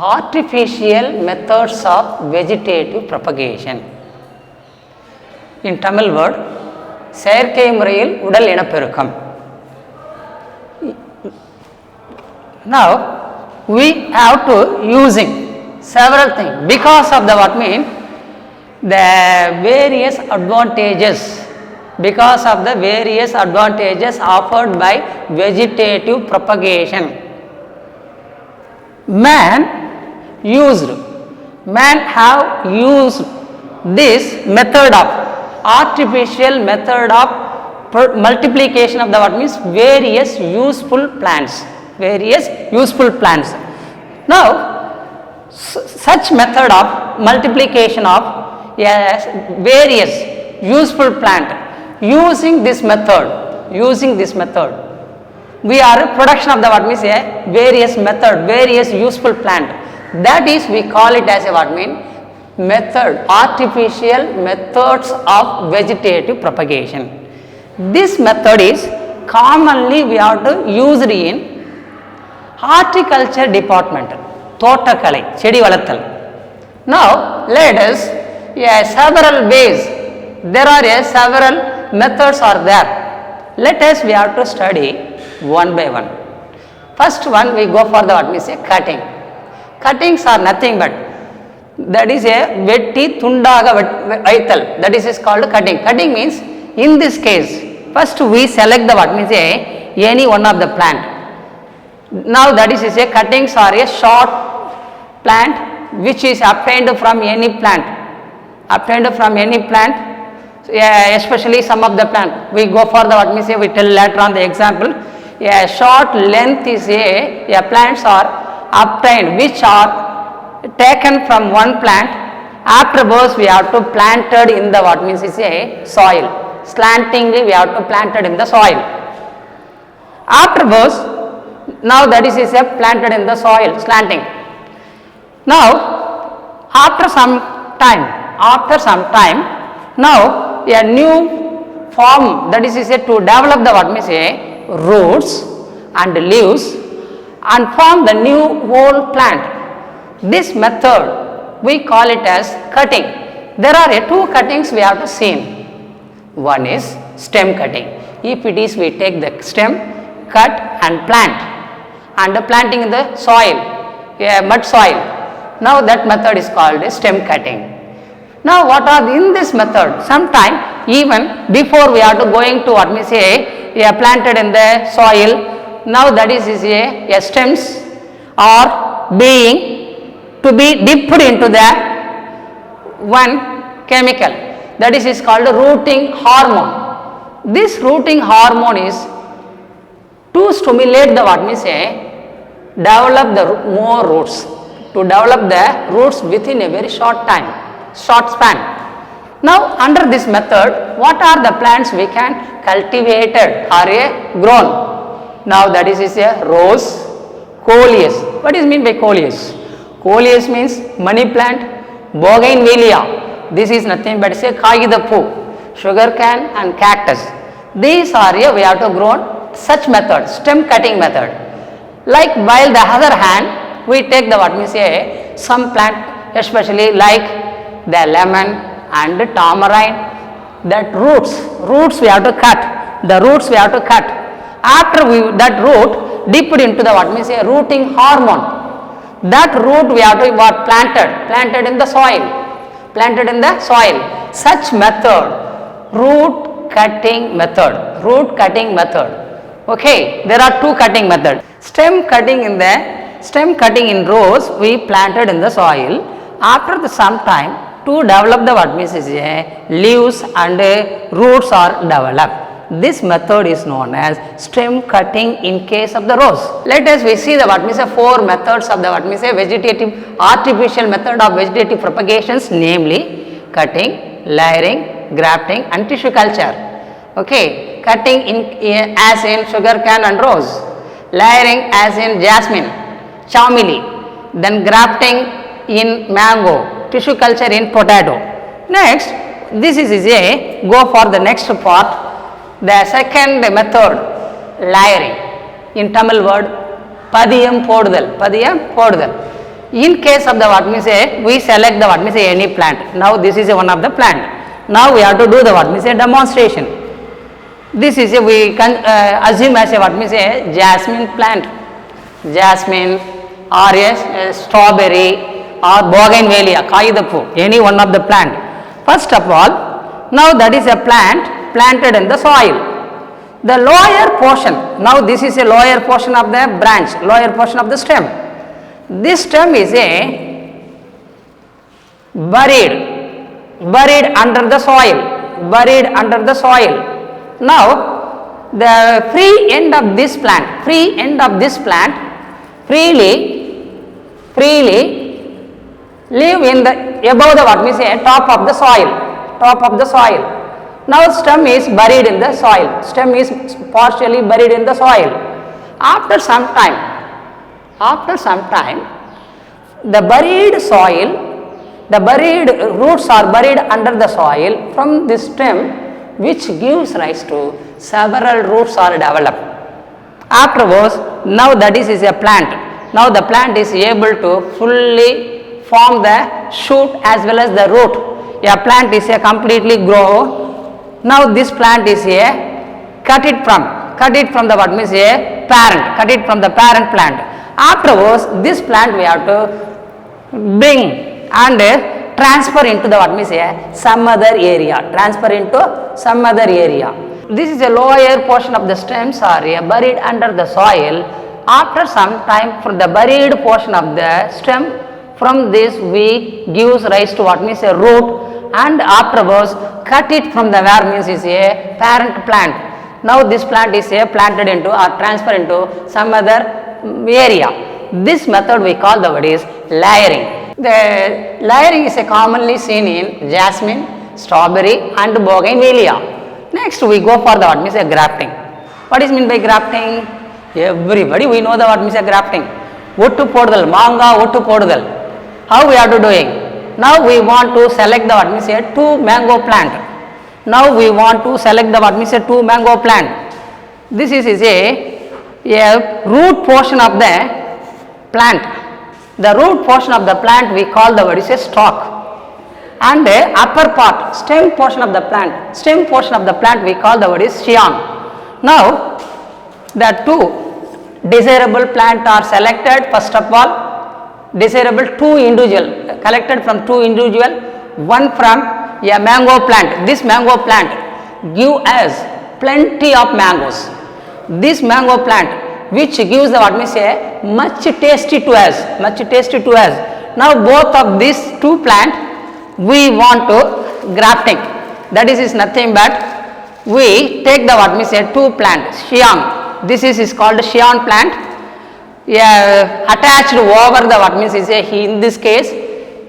artificial methods of vegetative propagation. In Tamil word, செயற்கை முறையில் உடல் இனப்பெருக்கம். Now we have to using several things because of the what mean the various advantages, because of the various advantages offered by vegetative propagation. Man have used this method of artificial method of multiplication of the what means various useful plants. Now such method of multiplication of various useful plant, using this method we are production of the what means various useful plant, that is we call it as a what mean method, artificial methods of vegetative propagation. This method is commonly we have to use it in horticulture department, தோட்டக்கலை செடி வளர்த்தல். Now let us several ways, there are several methods are there. Let us we have to study one by one. First one we go for the what we say cutting. Cuttings are nothing but that is a vetti tundaga vaital, that is called cutting. Cutting means in this case first we select the what means any one of the plant. Now that is a cuttings are a short plant which is obtained from any plant, especially some of the plant we go for the what means we tell later on the example. A short length is a plants are obtained which are taken from one plant. Afterwards we have to planted in the what means is a soil, slantingly we have to planted in the soil. Afterwards now that is a planted in the soil slanting. Now after some time now a new form, that is to develop the what means roots and leaves and form the new whole plant. This method we call it as cutting. There are two cuttings we have to see. One is stem cutting. If it is we take the stem, cut and plant, and planting in the soil, mud soil. Now that method is called stem cutting. Now what are in this method? Sometime even before we are to going to what we say planted in the soil. Now that is a stems are being to be dipped into the one chemical, that is called rooting hormone. This rooting hormone is to stimulate the what we say develop the more roots, to develop the roots within a very short span. Now under this method what are the plants we can cultivated or grown? Now that is a rose, coleus. What is mean by coleus? Coleus means money plant, bougainvillea, this is nothing but say kagidappu, sugar cane and cactus. These are we have to grow such method, stem cutting method. Like while the other hand we take the what we say some plant, especially like the lemon and the tamarind, that roots we have to cut, after that root dipped into the what we say rooting hormone, that root we have to what planted in the soil, such method root cutting method. Okay, there are two cutting methods. Stem cutting in rows we planted in the soil. After some time to develop the what means leaves and roots are developed. This method is known as stem cutting in case of the rose. Let us we see the what means four methods of the what means vegetative artificial method of vegetative propagations, namely cutting, layering, grafting and tissue culture. Okay, cutting as in sugar cane and rose, layering as in jasmine, chameli, then grafting in mango, tissue culture in potato. Next, this is go for the next part. The second method, layering. In Tamil word, padiyam podudal. In case of the what means a, we select the what means a any plant. Now this is a one of the plant. Now we have to do the what means a demonstration. This is a we can assume as a what means a jasmine plant, jasmine or a strawberry or bougainvillea, kaidapu, any one of the plant. First of all, now that is a plant planted in the soil. The lower portion, now this is a lower portion of the branch, lower portion of the stem. This stem is a buried under the soil. Now the free end of this plant freely live in the above the what means a top of the soil. Now stem is buried in the soil, stem is partially buried in the soil. After some time the buried roots are buried under the soil from this stem, which gives rise to several roots are developed. Afterwards, now that is a plant. Now the plant is able to fully form the shoot as well as the root. A plant is a completely grow. Now this plant is a cut it from the what means a parent, cut it from the parent plant. Afterwards, this plant we have to bring and transfer into the what means a some other area. This is a lower portion of the stems are buried under the soil. After some time, from the buried portion of the stem, from this we gives rise to what means a root, and afterwards cut it from the where means is a parent plant. Now this plant is planted into or transferred into some other area. This method we call the word is layering. The layering is commonly seen in jasmine, strawberry and bougainvillea. Next we go for the what means a grafting. What is mean by grafting? Everybody we know the what means a grafting. Ottu podudal, manga ottu podudal. How we are doing? Now we want to select the what means a 2 mango plant. This is a root portion of the plant. The root portion of the plant we call the word is a stalk, and the upper part stem portion of the plant we call the word is scion. Now the 2 desirable plant are selected. First of all, desirable 2 individual collected from 2 individual, one from a mango plant. This mango plant give us plenty of mangoes. This mango plant which gives the what means a much tasty to us. Now both of these 2 plant we want to grafting. That is nothing but we take the what means a 2 plant scion. This is called scion plant. Attached over the what means is a in this case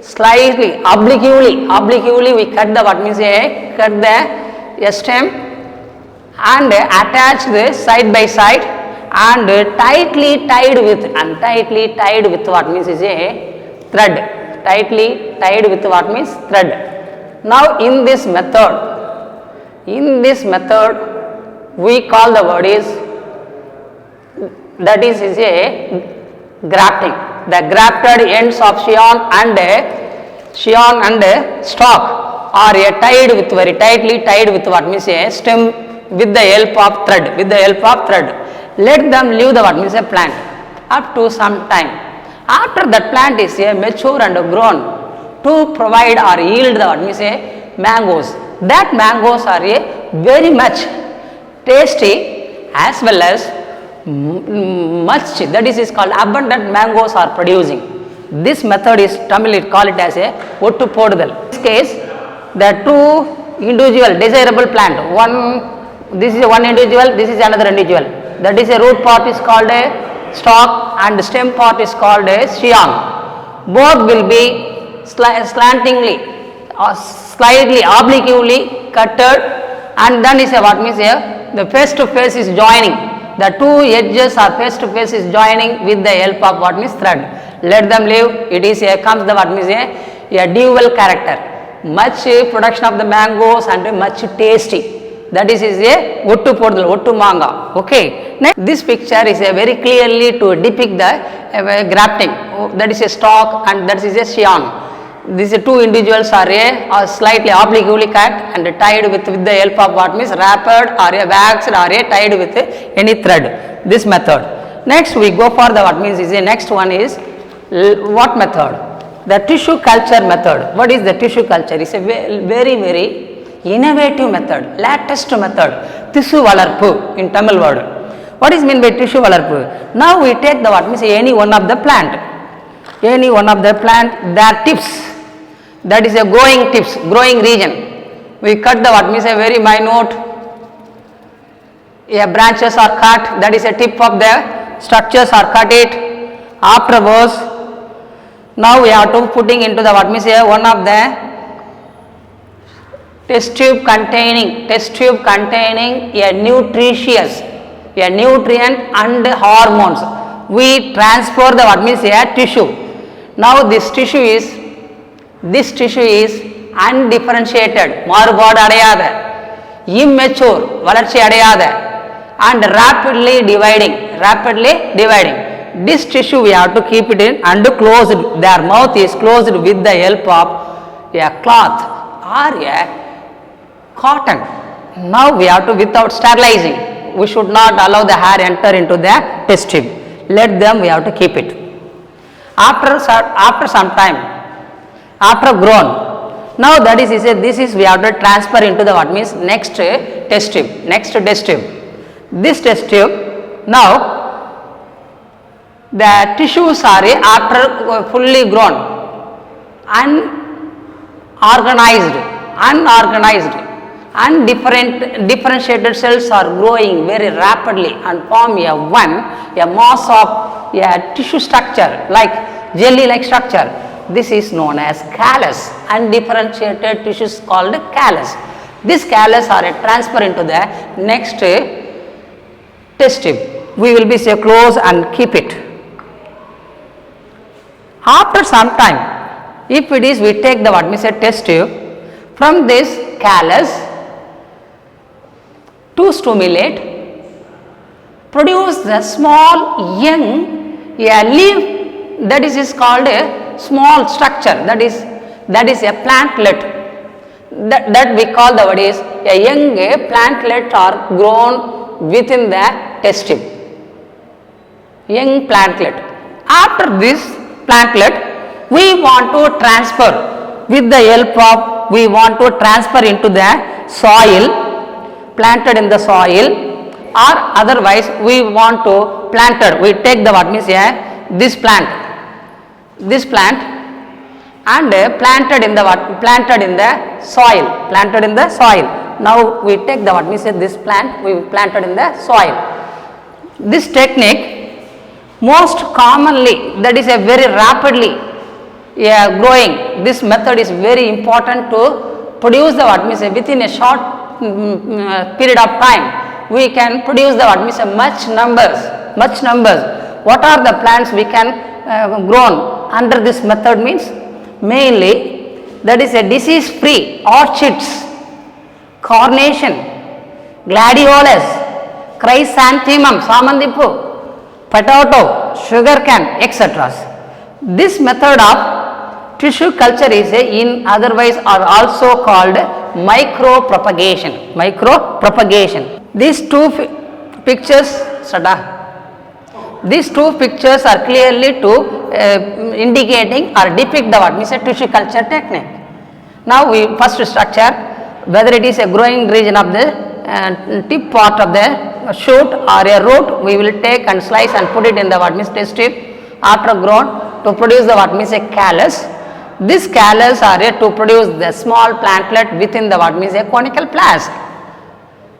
slightly obliquely we cut the what means a stem and attach this side by side and tightly tied with what means is a thread. Now in this method we call the word is that is a grafting. The grafted ends of scion and stalk are very tightly tied with what means a stem with the help of thread. Let them leave the what means a plant up to some time. After that plant is mature and grown to provide or yield the what means a mangoes. That mangoes are very much tasty as well as much, that is called abundant mangoes are producing. This method is Tamil call it as a ottu podudal. In this case the 2 individual desirable plant, this is one individual, this is another individual. That is a root part is called a stalk and stem part is called a scion. Both will be slantingly or slightly obliquely cutted, and then is a what means the face to face is joining. The 2 edges are face to face is joining with the help of what means thread. Let them live. It is comes the what means a dual character. Much production of the mangoes and much tasty. that is a ottu podal, ottu manga. Okay. Next, this picture is a very clearly to depict the grafting. That is a stalk and that is a scion. These two individuals are slightly obliquely cut and tied with the help of what means wrapped or a waxed or a tied with any thread. This method. Next we go for the what means is the next one is what method? The tissue culture method. What is the tissue culture? It's a very innovative method, latest method. Tissue valarpu in Tamil word. What is mean by tissue valarpu? Now we take the what means any one of the plant. Any one of the plant, their tips, that is a growing tips, growing region. We cut the what means a very minute, branches are cut, that is a tip of the structures are cut it. Afterwards, now we have to putting into the what means a one of the test tube containing a nutritious, a nutrient and hormones. We transfer the what means a tissue. Now this tissue is undifferentiated, மாறுபாடு அடையாத, immature, வளர்ச்சி அடையாத, and rapidly dividing. This tissue we have to keep it in and closed. Their mouth is closed with the help of a cloth or a cotton. Now we have to, without sterilizing, we should not allow the hair enter into the test tube. Let them, we have to keep it. After some time, after grown, now that is this is we have to transfer into the what means next test tube. This test tube, now the tissues are after fully grown, unorganized and differentiated cells are growing very rapidly and form a mass of a tissue structure like jelly like structure. This is known as callus. Undifferentiated tissues called callus. This callus are transfer into the next test tube. We will be say close and keep it. After some time, if it is we take the what means a test tube, from this callus to stimulate, produce the small young leaf, that is called a small structure, that is a plantlet, that we call the what is a young plantlet are grown within the test tube, young plantlet. After this plantlet, we want to transfer with the help of, we want to transfer into the soil, planted in the soil, or otherwise we want to planted, we take the what means this plant and planted in the soil. Now we take the what means this plant, we planted in the soil. This technique most commonly, that is a very rapidly growing, this method is very important to produce the what means within a short period of time we can produce the what means much numbers. What are the plants we can grown under this method means mainly that is a disease free orchids, carnation, gladiolus, chrysanthemum, samandipu, potato, sugarcane, etc. This method of tissue culture is in otherwise are also called micropropagation. These two pictures are clearly to indicating or depict the what means a tissue culture technique. Now we first structure, whether it is a growing region of the tip part of the shoot or a root, we will take and slice and put it in the what means test tube after grown to produce the what means a callus. This callus are to produce the small plantlet within the what means a conical flask.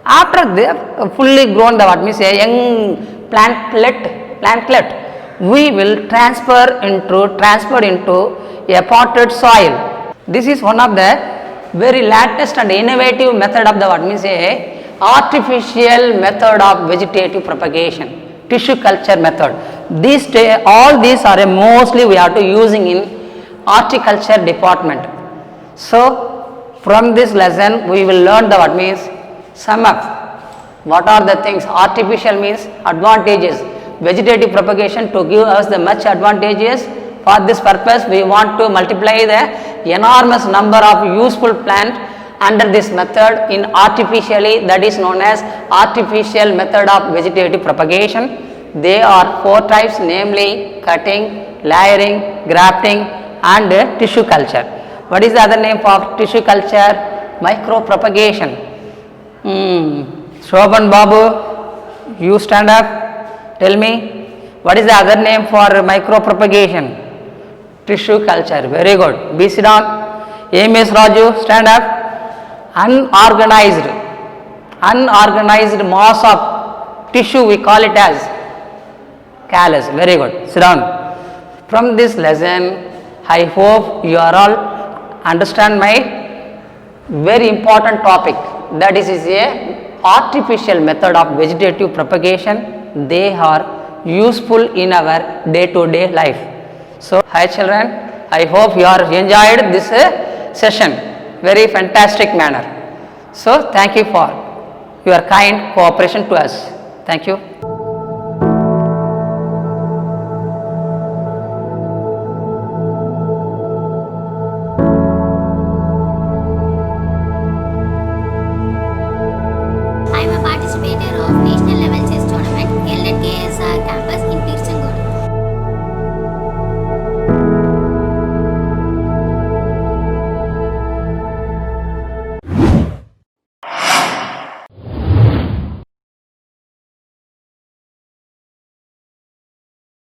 After the fully grown the what means a young plantlet, we will transferred into a potted soil. This is one of the very latest and innovative method of the what means a artificial method of vegetative propagation, tissue culture method. All these are mostly we are to using in horticulture department. So from this lesson we will learn the what means sum up. What are the things? Artificial means advantages. Vegetative propagation to give us the much advantages. For this purpose, we want to multiply the enormous number of useful plant under this method in artificially, that is known as artificial method of vegetative propagation. They are 4 types, namely cutting, layering, grafting and tissue culture. What is the other name for tissue culture? Micropropagation. Shobhan Babu, you stand up. Tell me, what is the other name for micropropagation? Tissue culture. Very good. Be sit down. A.M.S. Raju, stand up. Unorganized mass of tissue, we call it as callus. Very good. Sit down. From this lesson, I hope you are all understand my very important topic, that is a artificial method of vegetative propagation. They are useful in our day to day life. So hi children, I hope you are enjoyed this session very fantastic manner. So thank you for your kind cooperation to us. Thank you. I am a participator of National